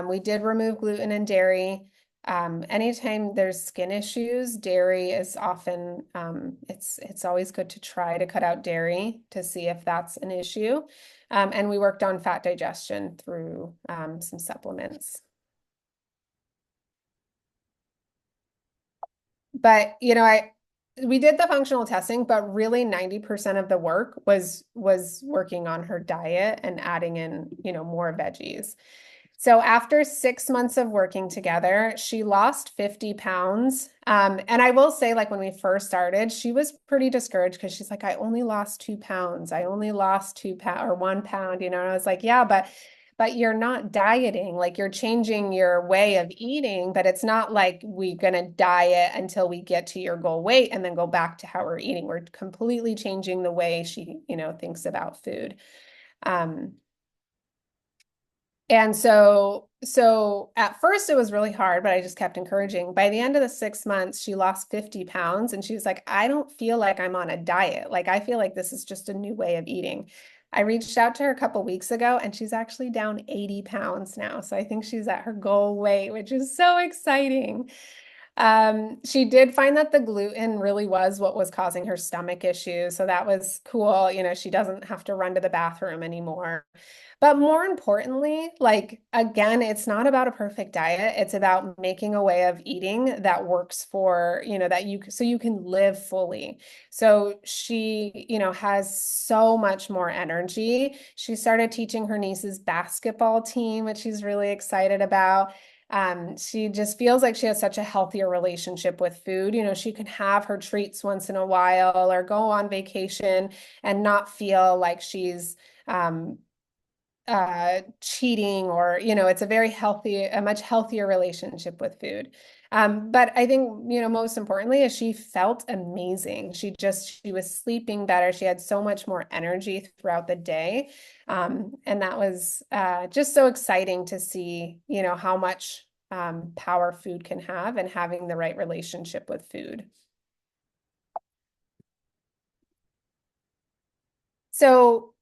We did remove gluten and dairy. Anytime there's skin issues, dairy is often, it's always good to try to cut out dairy to see if that's an issue. And we worked on fat digestion through some supplements. But, we did the functional testing, but really 90% of the work was working on her diet and adding in, more veggies. So after 6 months of working together, she lost 50 pounds. And I will say, like when we first started, she was pretty discouraged because she's like, I only lost 2 pounds. I only lost 2 pounds or 1 pound, And I was like, yeah, but you're not dieting, like you're changing your way of eating, but it's not like we're going to diet until we get to your goal weight and then go back to how we're eating. We're completely changing the way she, thinks about food. And so at first it was really hard, but I just kept encouraging. By the end of the 6 months, she lost 50 pounds and she was like, I don't feel like I'm on a diet. Like, I feel like this is just a new way of eating. I reached out to her a couple weeks ago and she's actually down 80 pounds now. So I think she's at her goal weight, which is so exciting. She did find that the gluten really was what was causing her stomach issues. So that was cool. She doesn't have to run to the bathroom anymore. But more importantly, like, again, it's not about a perfect diet. It's about making a way of eating that works for, so you can live fully. So she, has so much more energy. She started teaching her niece's basketball team, which she's really excited about. She just feels like she has such a healthier relationship with food. She can have her treats once in a while or go on vacation and not feel like she's cheating or, it's a much healthier relationship with food. But I think, most importantly is she felt amazing. She was sleeping better. She had so much more energy throughout the day. And that was just so exciting to see, how much power food can have and having the right relationship with food. So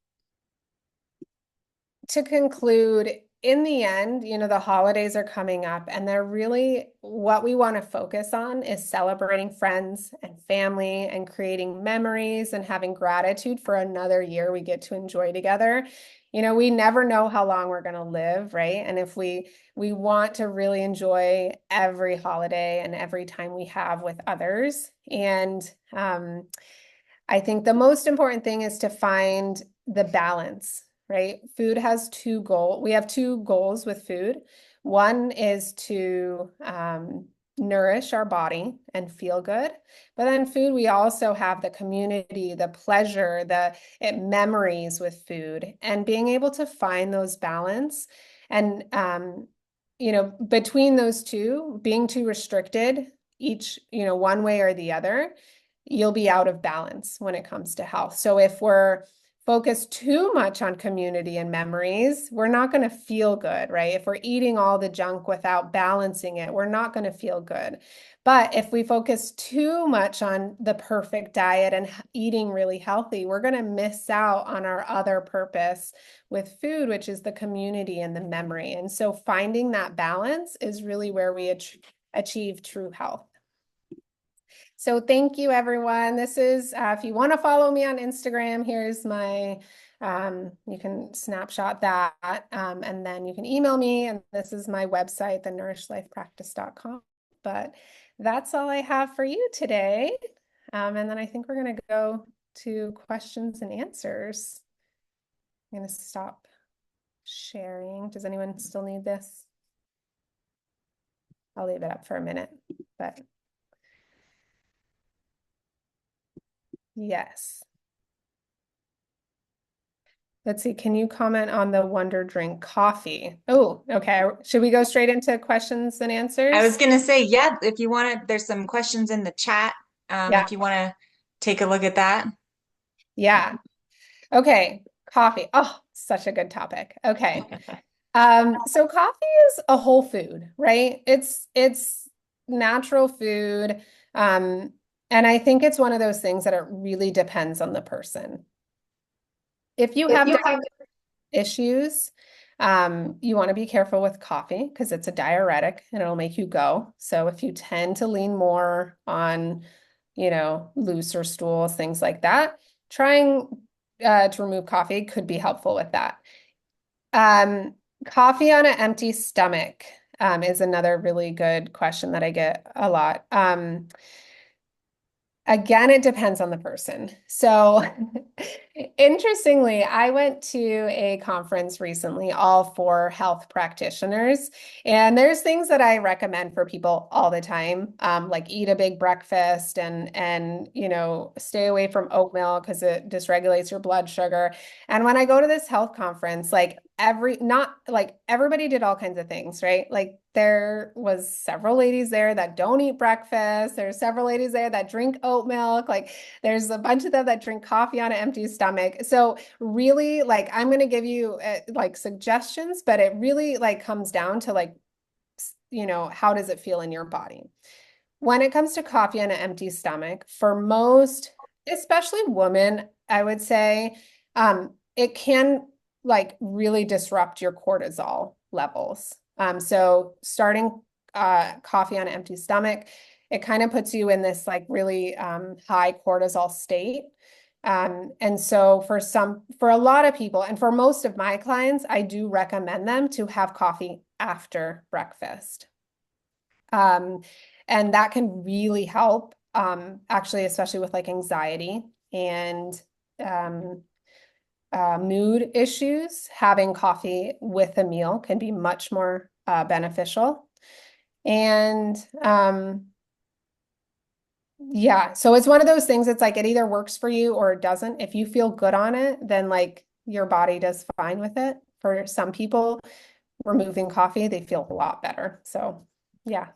to conclude, in the end, the holidays are coming up, and they're really what we want to focus on is celebrating friends and family and creating memories and having gratitude for another year we get to enjoy together. We never know how long we're going to live, right? And if we want to really enjoy every holiday and every time we have with others. And I think the most important thing is to find the balance, right? Food has two goals. We have two goals with food. One is to nourish our body and feel good. But then food, we also have the community, the pleasure, the memories with food, and being able to find those balance. And between those two, being too restricted, each, one way or the other, you'll be out of balance when it comes to health. So if we're focused too much on community and memories, we're not going to feel good, right? If we're eating all the junk without balancing it, we're not going to feel good. But if we focus too much on the perfect diet and eating really healthy, we're going to miss out on our other purpose with food, which is the community and the memory. And so finding that balance is really where we achieve true health. So thank you, everyone. This is, if you want to follow me on Instagram, here's my, you can snapshot that, and then you can email me, and this is my website, thenourishedlifepractice.com. But that's all I have for you today. And then I think we're going to go to questions and answers. I'm going to stop sharing. Does anyone still need this? I'll leave it up for a minute, but yes. Let's see, can you comment on the Wonder Drink coffee? Oh, okay. Should we go straight into questions and answers? I was going to say, yeah, if you want to, there's some questions in the chat. Yeah. If you want to take a look at that. Yeah. Okay. Coffee. Oh, such a good topic. Okay. So coffee is a whole food, right? It's natural food. And I think it's one of those things that it really depends on the person. If you have issues, you want to be careful with coffee because it's a diuretic and it'll make you go. So if you tend to lean more on, looser stools, things like that, trying to remove coffee could be helpful with that. Coffee on an empty stomach is another really good question that I get a lot. Again, it depends on the person. So interestingly, I went to a conference recently, all for health practitioners. And there's things that I recommend for people all the time, like eat a big breakfast and stay away from oat milk because it dysregulates your blood sugar. And when I go to this health conference, everybody did all kinds of things, right? Like there was several ladies there that don't eat breakfast. There's several ladies there that drink oat milk. Like there's a bunch of them that drink coffee on an empty stomach. So really, I'm going to give you suggestions, but it really comes down to how does it feel in your body? When it comes to coffee on an empty stomach, for most, especially women, I would say, it can really disrupt your cortisol levels. So starting coffee on an empty stomach, it kind of puts you in this really high cortisol state. And so for a lot of people, and for most of my clients, I do recommend them to have coffee after breakfast. And that can really help, actually, especially with anxiety and mood issues. Having coffee with a meal can be much more beneficial. And yeah, so it's one of those things. It's it either works for you or it doesn't. If you feel good on it, then your body does fine with it. For some people, removing coffee, they feel a lot better. So yeah.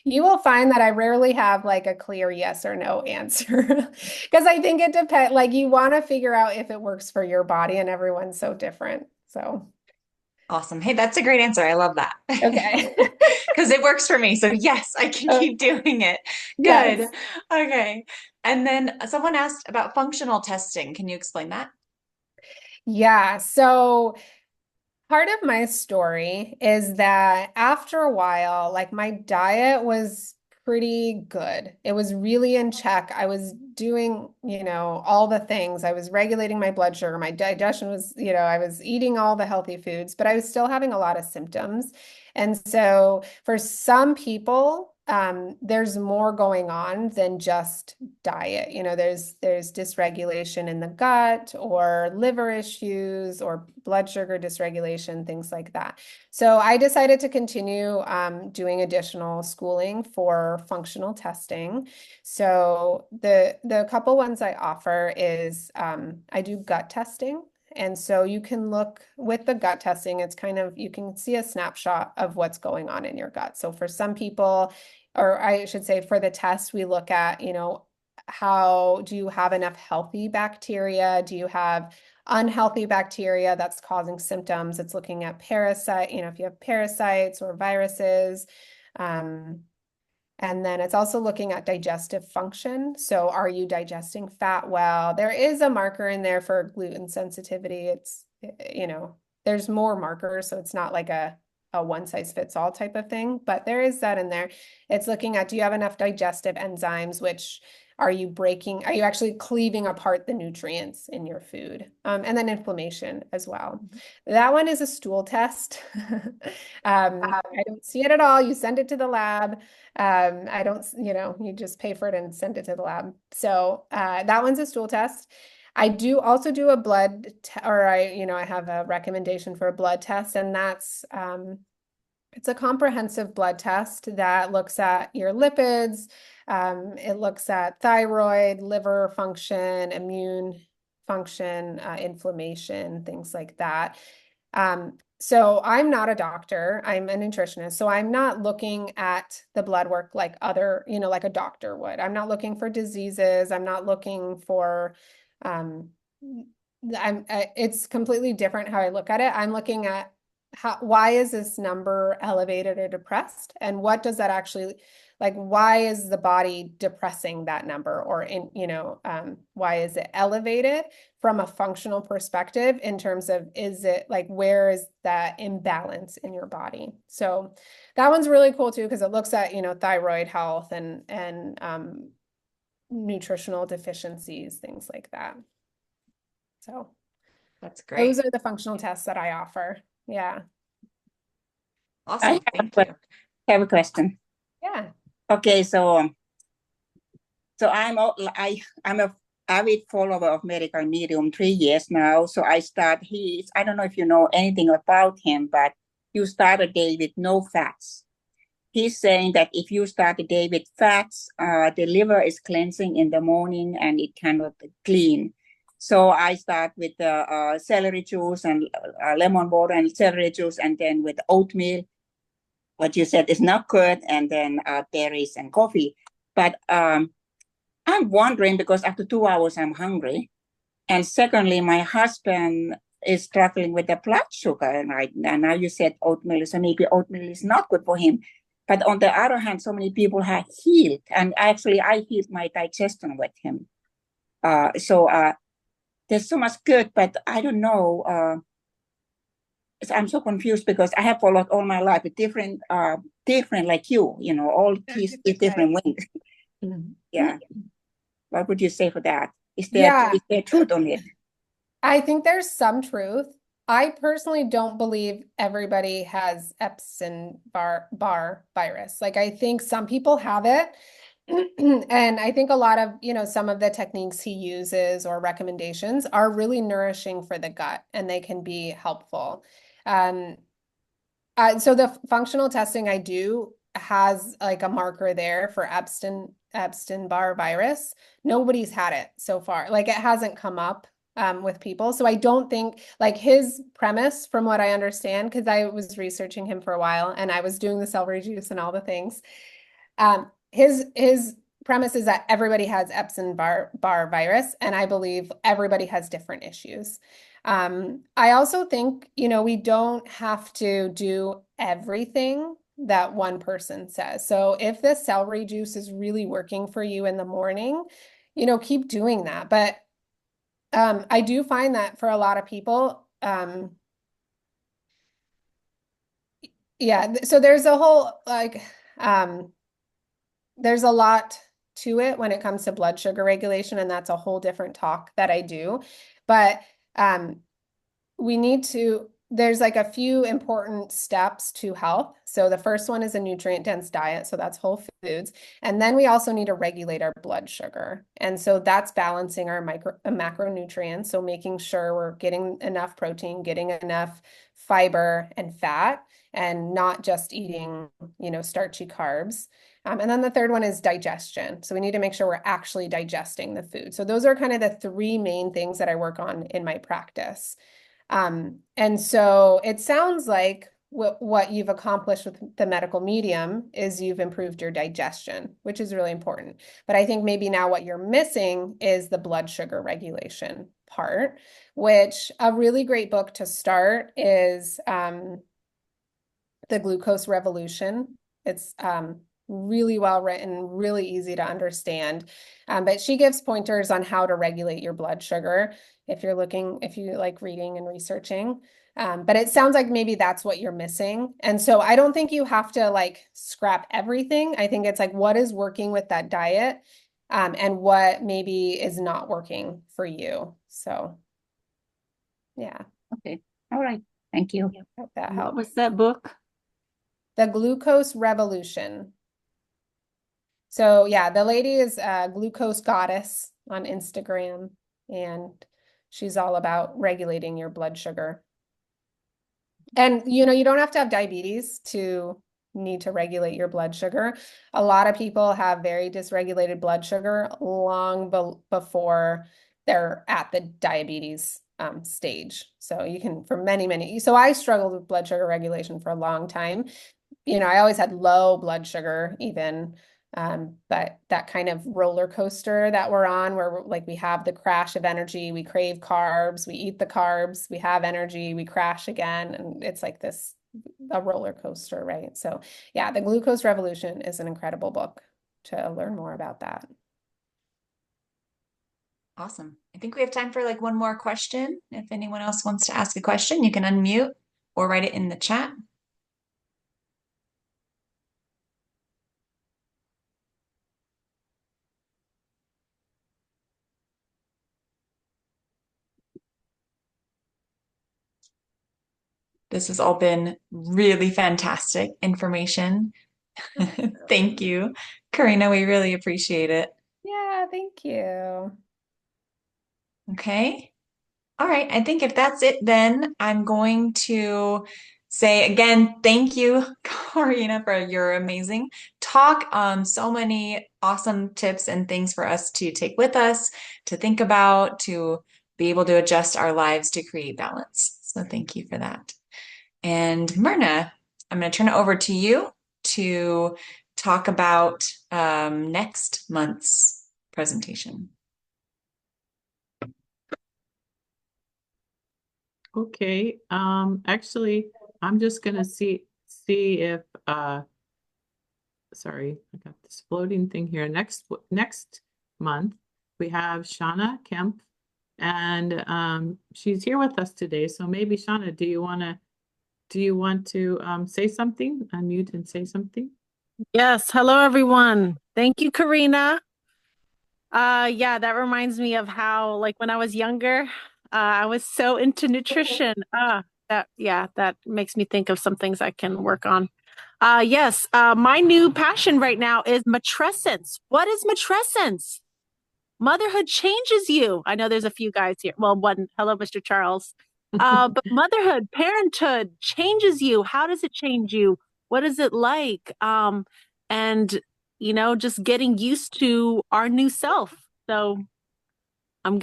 You will find that I rarely have like a clear yes or no answer because I think it depends. Like you want to figure out if it works for your body, and everyone's so different. So, Awesome. Hey, that's a great answer. I love that. okay. Because it works for me. So yes, I can Oh, keep doing it. Good. yes. Okay. And then someone asked about functional testing. Can you explain that? Yeah. So, part of my story is that after a while, like my diet was pretty good. It was really in check. I was doing, all the things. I was regulating my blood sugar. My digestion was, I was eating all the healthy foods, but I was still having a lot of symptoms. And so for some people, there's more going on than just diet. There's dysregulation in the gut or liver issues or blood sugar dysregulation, things like that. So I decided to continue doing additional schooling for functional testing. So the couple ones I offer is I do gut testing. And so you can look with the gut testing, it's kind of, you can see a snapshot of what's going on in your gut. So for some people, or I should say for the test, we look at, how do you have enough healthy bacteria? Do you have unhealthy bacteria that's causing symptoms? It's looking at parasite, if you have parasites or viruses. And then it's also looking at digestive function. So are you digesting fat well? There is a marker in there for gluten sensitivity. It's, there's more markers, so it's not like a one size fits all type of thing, but there is that in there. It's looking at, do you have enough digestive enzymes, which are you actually cleaving apart the nutrients in your food? And then inflammation as well. That one is a stool test. I don't see it at all. You send it to the lab. I don't, you just pay for it and send it to the lab. So that one's a stool test. I do also do a I have a recommendation for a blood test, and that's it's a comprehensive blood test that looks at your lipids. It looks at thyroid, liver function, immune function, inflammation, things like that. So I'm not a doctor, I'm a nutritionist. So I'm not looking at the blood work like like a doctor would. I'm not looking for diseases. I'm not looking for, um, it's completely different how I look at it. I'm looking at why is this number elevated or depressed? And what does that actually, like, why is the body depressing that number or why is it elevated from a functional perspective in terms of, is it like, where is that imbalance in your body? So that one's really cool too, because it looks at, thyroid health and nutritional deficiencies, things like that. So That's those great. are the functional tests that I offer. Yeah. Awesome. Thank you. have a question. Yeah. Okay, so I'm a avid follower of Medical Medium 3 years now. So I don't know if you know anything about him, but you start a day with no fats. He's saying that if you start the day with fats, the liver is cleansing in the morning and it cannot clean. So I start with celery juice and lemon water and celery juice, and then with oatmeal. What you said is not good, and then berries and coffee. But I'm wondering because after 2 hours I'm hungry, and secondly, my husband is struggling with the blood sugar right now. Now you said oatmeal, so maybe oatmeal is not good for him. But on the other hand, so many people have healed, and actually I healed my digestion with him. So there's so much good, but I don't know. I'm so confused because I have followed all my life with different like you, all these different ways. Yeah. What would you say for that? Yeah, Is there truth on it? I think there's some truth. I personally don't believe everybody has Epstein-Barr virus. Like I think some people have it. And I think a lot of, some of the techniques he uses or recommendations are really nourishing for the gut and they can be helpful. Um, so the functional testing I do has like a marker there for Epstein-Barr virus. Nobody's had it so far. Like it hasn't come up with people. So I don't think like his premise, from what I understand, because I was researching him for a while and I was doing the celery juice and all the things. His premise is that everybody has Epstein-Barr virus, and I believe everybody has different issues. I also think, we don't have to do everything that one person says. So if the celery juice is really working for you in the morning, keep doing that. But I do find that for a lot of people, yeah, so there's a whole there's a lot to it when it comes to blood sugar regulation, and that's a whole different talk that I do. But there's like a few important steps to health. So the first one is a nutrient-dense diet, so that's whole foods. And then we also need to regulate our blood sugar. And so that's balancing our macronutrients, so making sure we're getting enough protein, getting enough fiber and fat, and not just eating, starchy carbs. And then the third one is digestion. So we need to make sure we're actually digesting the food. So those are kind of the three main things that I work on in my practice. And so it sounds like what you've accomplished with the medical medium is you've improved your digestion, which is really important. But I think maybe now what you're missing is the blood sugar regulation part, which a really great book to start is The Glucose Revolution. It's really well written, really easy to understand. But she gives pointers on how to regulate your blood sugar if you like reading and researching. But it sounds like maybe that's what you're missing. And so I don't think you have to like scrap everything. I think it's like what is working with that diet, and what maybe is not working for you. So yeah. Okay. All right. Thank you. Hope that What helps. was that book? The Glucose Revolution. So yeah, the lady is a glucose goddess on Instagram, and she's all about regulating your blood sugar. And you don't have to have diabetes to need to regulate your blood sugar. A lot of people have very dysregulated blood sugar long before they're at the diabetes stage. So you can, for many, so I struggled with blood sugar regulation for a long time. I always had low blood sugar even, but that kind of roller coaster that we're on where we have the crash of energy, we crave carbs, we eat the carbs, we have energy, we crash again. And it's like a roller coaster, right? So yeah, The Glucose Revolution is an incredible book to learn more about that. Awesome. I think we have time for like one more question. If anyone else wants to ask a question, you can unmute or write it in the chat. This has all been really fantastic information. Thank you, Koreana. We really appreciate it. Yeah, thank you. Okay. All right. I think if that's it, then I'm going to say again, thank you, Koreana, for your amazing talk. So many awesome tips and things for us to take with us, to think about, to be able to adjust our lives to create balance. So thank you for that. And Myrna, I'm going to turn it over to you to talk about next month's presentation. Okay. Actually, I'm just gonna see if sorry, I got this floating thing here. Next month we have Shauna Kemp, and she's here with us today. So maybe Shauna, do you want to say something? Unmute and say something. Yes. Hello, everyone. Thank you, Koreana. Yeah, that reminds me of how, like, when I was younger, I was so into nutrition. That makes me think of some things I can work on. Yes, my new passion right now is matrescence. What is matrescence? Motherhood changes you. I know there's a few guys here. Well, one, hello, Mr. Charles. But motherhood, parenthood changes you. How does it change you? What is it like? And just getting used to our new self. So I'm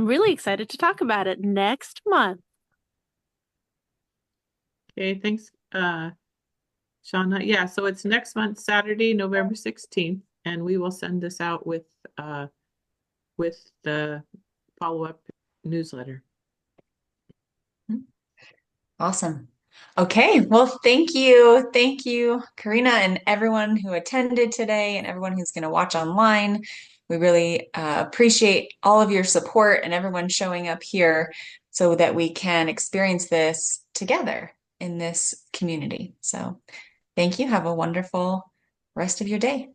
really excited to talk about it next month. Okay, thanks, Shauna, yeah, so it's next month, Saturday, November 16th, and we will send this out with the follow-up newsletter. Awesome. Okay, well, thank you. Thank you, Koreana, and everyone who attended today and everyone who's going to watch online. We really appreciate all of your support and everyone showing up here so that we can experience this together in this community. So thank you. Have a wonderful rest of your day.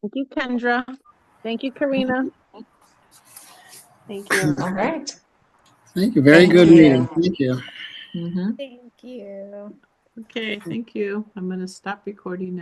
Thank you, Kendra. Thank you, Koreana. Thank you. All right. Thank you. Very Thank good you. meeting. Thank you. Mhm. Thank you. Okay, thank you. I'm going to stop recording now.